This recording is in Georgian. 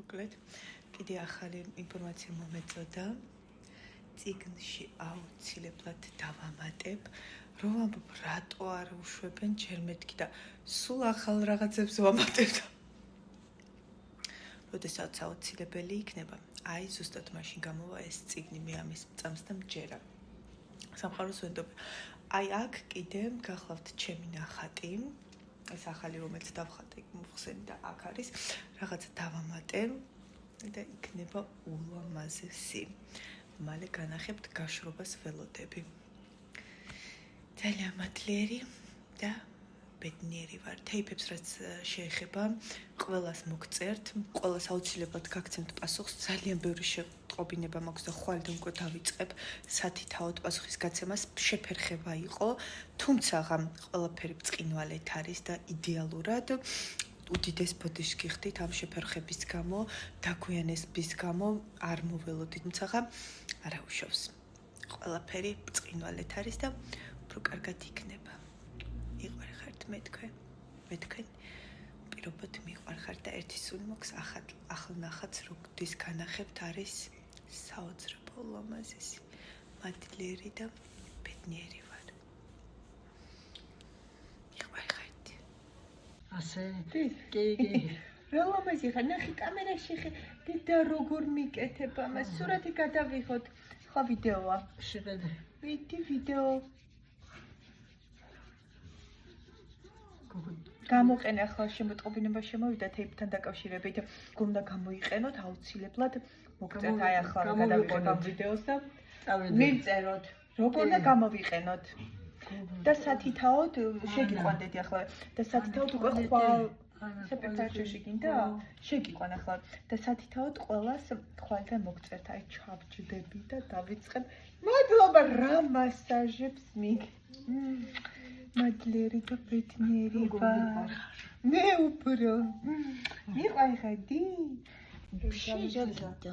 მოკლედ. კიდე ახალი ინფორმაცია მომეწოდა. წიგნში აუცილებლად დავამატებ, რომ ამბობ რატო არ უშვებენ ჯერ მეთქი და სულ ახალ რაღაცებს ვამატებ. როდესაც აუცილებელი იქნება, აი ზუსტად მაშინ გამოვა ეს წიგნი მე ამის წამს და მჯერა. სამყაროს ვენდობ. აი აქ კიდე გახლავთ ჩემი ნახატი. ეს ახალი რომელიც დავხატე მოხსენი და აქ არის რაღაცა დავამატებ და იქნება ულამაზესი. მალე განახებთ გაშრობას ველოდები. ძალიან მადლიერი და ბედნიერი ვარ. თეიფებს რაც შეეხება, ყველას მოგწერთ, ყველას აუცილებლად გაგცემთ პასუხს. ძალიან ბევრი შეყობინება მაქვს და ხვალ და უკვე დავიწყებ სათითაოდ პასუხის გაცემას. შეფერხება იყო, თუმცა ყველაფერი ბრწყინვალედ არის და იდეალურად უდიდეს ბოდიშს გიხდით ამ შეფერხების გამო, დაგვიანების გამო არ მოველოდით, თუმცა არა უშავს. ყველაფერი ბრწყინვალედ არის და უფრო კარგად იქნება. მიყვარხართ მე თქვენ პირობად მიყვარხართ და ერთი სული მაქვს ახალ ნახატს როდის განახებთ არის საოცრებო ულამაზესი. მადლიერი და ბედნიერი ვარ. მიყვარხართ. ასე? კი. რა ულამაზი ხარ, ნახე კამერაში და როგორ მიკეთებ ამას. სურათი გადავიღოთ. ხო ვიდეოა. შეხედე. ვიდეო. გამოყენე ახლა შემოტყობინება შემოვიდა თეიფთან დაკავშირებით. გონდა გამოიყენოთ აუცილებლად. მოგწერთ აი ახლა გადავიღოთ ამ ვიდეოს და მივწეროთ. როგორ და გამოვიყენოთ. და სათითაოდ შეგიყვანდეთ ახლა და სათითაოდ უკვე ხვალ სეპტემბერში გინდა? შეგიყვან ახლა და სათითაოდ ყველას ხვალთან მოგწერთ. აი ჩავჯდები და დავიწყებ. მადლობა რა მასაჟებს მადლიერი და ბედნიერი ვარ. მე უფრო. მიყვარხარ დი? შეჯდა.